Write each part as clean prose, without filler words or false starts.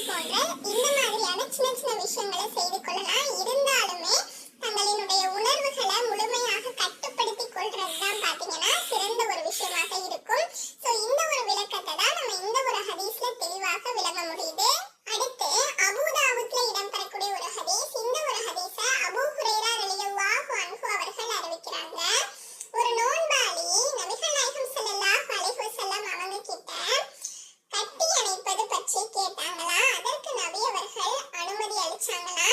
போன்ற இந்த மாதிரியான சின்ன சின்ன விஷயங்களை செய்து கொள்ளலாம். இருந்தாலுமே தங்களினுடைய உணர்வுகளை முழுமையாக கட்டுப்படுத்திக் கொள்றதுதான் பாத்தீங்கன்னா சிறந்த ஒரு விஷயமாக இருக்கும். சோ இந்த ஒரு விளக்கத்தை தான் நம்ம இந்த ஒரு ஹதீஸ்ல தெளிவாக விளங்க முடியுது. அடுத்து அபூதாவுத்ல இடம்பெறக்கூடிய ஒரு ஹதீஸ். இந்த ஒரு ஹதீஸ அபூ ஹுரைரா ரலியல்லாஹு அன்ஹு அவர்கள் அறிவிக்கிறாங்க. ஒரு நோன்பாளி நபிகள் நாயகம் ஸல்லல்லாஹு அலைஹி வஸல்லம் அவங்க கிட்ட கட்டி அணைப்பது பற்றி கேட்டாங்களா. அதற்கு நபி அவர்கள் அனுமதி அளிச்சாங்களா.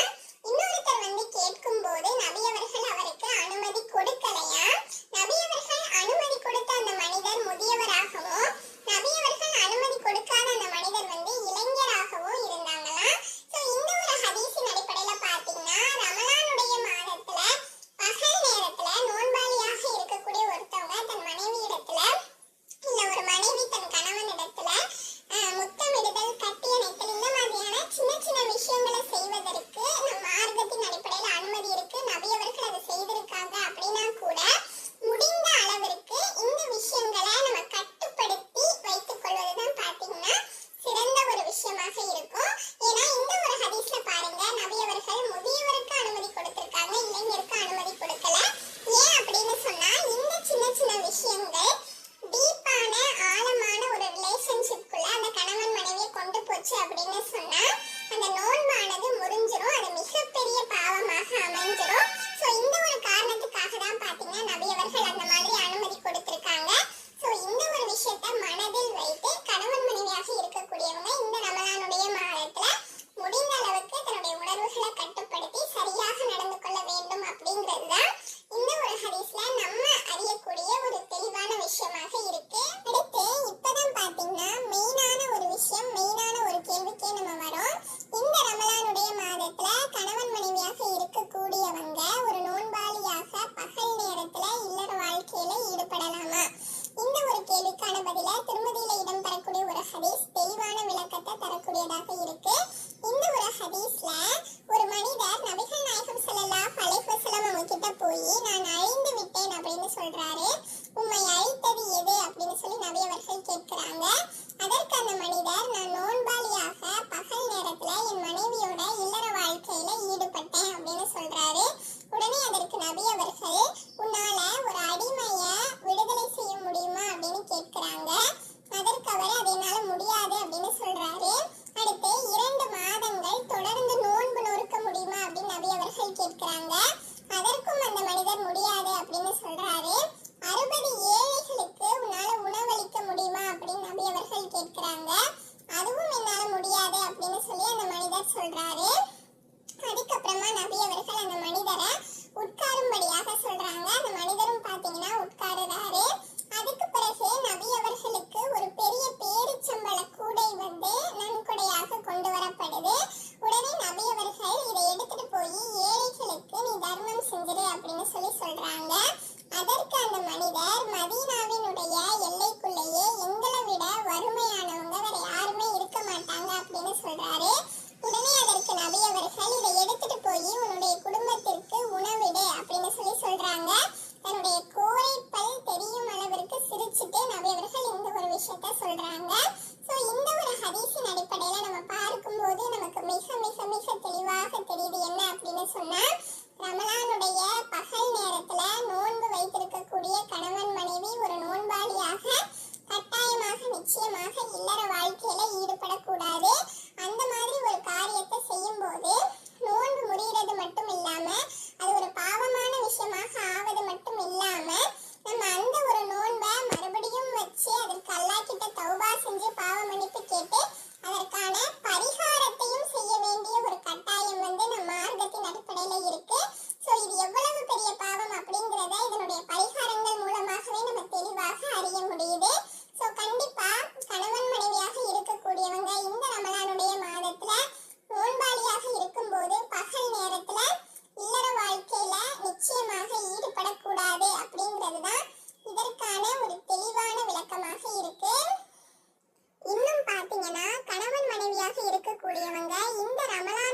இன்னொருத்தர் கேட்கும் போது நபி அவர்கள் அவருக்கு அனுமதி கொடுக்கலையா. நபி அவர்கள் அனுமதி கொடுத்த அந்த மனிதர் முதியவராகவும் நபி அவர்கள் அனுமதி கொடுக்காத அந்த மனிதர் இளைஞராகவும் இருந்தாங்களா. சோ இந்த ஒரு ஹதீஸின் அடிப்படையில பாத்தீங்கன்னா ரமலானுடைய மாதத்துல பகல் நேரத்துல நோன்பாளியாக இருக்கக்கூடிய ஒருத்தவங்க தன் மனைவி இடத்துல இல்ல ஒரு மனைவி தன் கணவன் இடத்துல முத்தமிடுதல், கட்டி அணைத்தல் இந்த மாதிரியான சின்ன சின்ன விஷயங்களை செய்வதற்கு நம் மார்க்கத்தின் அடிப்படையில அனுமதி இருக்கு. நபி அவர்கள் அதை செய்திருக்காங்க அப்படின்னா கூட முடிந்த அளவிற்கு இந்த விஷயங்களை நம்ம கட்டுப்படுத்தி வைத்துக் கொள்வதுதான் பாத்தீங்கன்னா சிறந்த ஒரு விஷயமாக இருக்கும். ஏன்னா இந்த ஒரு ஹதீஸ்ல பாருங்க, நபி அவர்கள் முதியவருக்கு அனுமதி கொடுத்திருக்காங்க, இளைஞருக்கு அனுமதி கொடுக்கல. ஏன் அப்படின்னு சொன்னா இந்த சின்ன சின்ன விஷயங்கள் டீப்பான ஆழமான ஒரு ரிலேஷன்ஷிப்குள்ள அந்த கணவன் மனைவியை கொண்டு போச்சு அப்படின்னு சொன்னா அந்த நோன்பானது முறிஞ்சிரும், அது மிகப்பெரிய பாவமாக அமைஞ்சிரும். சோ இந்த ஒரு காரணத்துக்காக தான் பாத்தீங்கன்னா நபி அவர்கள் அந்த மாதிரி அனுமதி கொடுத்திருக்காங்க. சோ இந்த ஒரு விஷயத்தை மனதில் வைத்து கணவன் மனைவியாக இருக்கக்கூடியவங்க இந்த ரமலானுடைய மாதத்துல முடிந்த அளவுக்கு தன்னுடைய உணர்வுகளை கட்டுப்படுத்தி சரியாக நடந்து கொள்ள வேண்டும் அப்படிங்கிறதுதான் இந்த ஒரு ஹதீஸ்ல நம்ம அறியக்கூடிய ஒரு தெளிவான விஷயமாக இருக்கு. அடுத்து இப்பதான் பாத்தீங்கன்னா மெயினான ஒரு விஷயம், மெயினான ஒரு கேள்விக்கே நம்ம வரோம். இந்த ரமலானுடைய மாதத்துல கணவன் மனைவியாக இருக்கக்கூடியவங்க ஒரு நோன்பாளியாக பகல் நேரத்துல இல்லற வாழ்க்கையில ஈடுபடலாமா? இந்த ஒரு கேள்விக்கான பதில திருமதியில இடம்பெறக்கூடிய ஒரு ஹதீஸ் தெளிவான விளக்கத்தை தரக்கூடியதாக இருக்கு. இந்த ஒரு ஹதீஸ்ல ஒரு மனிதர் நபிகள் நாயகம் ஸல்லல்லாஹு அலைஹி வஸல்லம் அவங்க கிட்ட போய் நான் அழிந்து விட்டேன் அப்படின்னு சொல்றாரு. உம்மை அழித்தது எது அப்படின்னு சொல்லி நபி அவர்கள் கேட்கிறாங்க. அதற்கு அந்த மனிதர் நான் நோன்பாளியாக பகல் நேரத்துல என் மனைவியோட இல்லற வாழ்க்கையில ஈடுபட்டேன் அப்படின்னு சொல்றாரு. உடனே அதற்கு நபி அவர்கள் உன்னால ஒரு அடிமைய விடுதலை செய்ய முடியுமா அப்படின்னு கேட்கிறாங்க. அதற்கு அவர் அது என்னால முடியாது அப்படின்னு சொல்றாரு. அடுத்து 2 மாதங்கள் தொடர்ந்து நோன்பு நொறுக்க முடியுமா அப்படின்னு நபி அவர்கள் கேட்கிறாங்க. அதற்கும் அந்த மனிதர் முடியாது அப்படின்னு சொல்றாரு. 60 ஏழைகளுக்கு உன்னால உணவளிக்க முடியுமா அப்படின்னு நபி அவர்கள் கேட்கிறாங்க. அதுவும் என்னால முடியாது அப்படின்னு சொல்லி அந்த மனிதர் சொல்றாரு. அதுக்கப்புறமா நபி அவர்கள் அந்த மனிதரை உட்காரும்படியாக சொல்றாங்க. அந்த மனிதரும் பாத்தீங்கன்னா உட்காருறாரு. அதுக்கு பிறகு நபி அவர்களுக்கு ஒரு பெரிய பேரிச்சம்பழ கூடை நன்கொடையாக கொண்டு வரப்படுது. உடனே நபி அவர்கள் இதை எடுத்துட்டு போய் ஏழைகளுக்கு நீ தர்மம் செஞ்சிரு அப்படின்னு சொல்லி சொல்றாங்க. அதற்கு அந்த மனிதர் மதீனாவினுடைய எல்லைக்குள்ளேயே எங்களை விட வறுமையானவங்க வேற யாருமே இருக்க மாட்டாங்க அப்படின்னு சொல்றாரு. உடனே அதற்கு நபி அவர்கள் இதை எடுத்துட்டு போய் உன்னுடைய குடும்பத்திற்கு உணவிடு அப்படின்னு சொல்லி சொல்றாங்க. தன்னுடைய கோரைப்பல் தெரியும் அளவிற்கு சிரிச்சுட்டு நபி அவர்கள் இந்த ஒரு விஷயத்த சொல்றாங்க. சோ இந்த ஒரு ஹதீஸின் அடிப்படையில நம்ம பார்க்கும்போது நமக்கு மிக மிக மிக தெளிவாக தெரியுது என்ன அப்படின்னு சொன்னா ரமலானுடைய பகல் நேரத்துல நோன்பு வைத்திருக்கக்கூடிய கணவன் மனைவி ஒரு நோன்பாளியாக கட்டாயமாக நிச்சயமாக இல்லற வாழ்க்கையில ஈடுபடக்கூடாது. அந்த மாதிரி ஒரு காரியத்தை செய்யும் போது நோன்பு முறியறது மட்டும் இல்லாம அது ஒரு பாவமான விஷயமாக ஆவது மட்டும் இல்லாம நம்ம அந்த ஒரு நோன்பை மறுபடியும் வச்சு அதற்கு அல்லாஹ் கிட்ட தௌபா செஞ்சு பாவ மன்னிப்பு கேட்டு அதற்கான பரிகாரத்தையும் செய்ய வேண்டிய ஒரு கட்டாயம் நம்ம மார்க்கத்தின் அடிப்படையில இருக்கு. சோ இது எவ்வளவு பெரிய பாவம் அப்படிங்கறத இதனுடைய பரிகாரங்கள் மூலமாகவே நம்ம தெளிவாக அறிய முடியுது. சோ கண்டிப்பா கணவன் மனைவியாக இருக்கக்கூடியவங்க இந்த ரமலானுடைய மாதத்துல நோன்பாளியாக இருக்கும்போது பகல் நேரத்துல இல்லற வாழ்க்கையில நிச்சயமாக ஈடுபடக்கூடாது அப்படிங்கிறதுதான் இதற்கான ஒரு தெளிவான விளக்கமாக இருக்கு. இன்னும் பாத்தீங்கன்னா கணவன் மனைவியாக இருக்கக்கூடியவங்க இந்த ரமலான்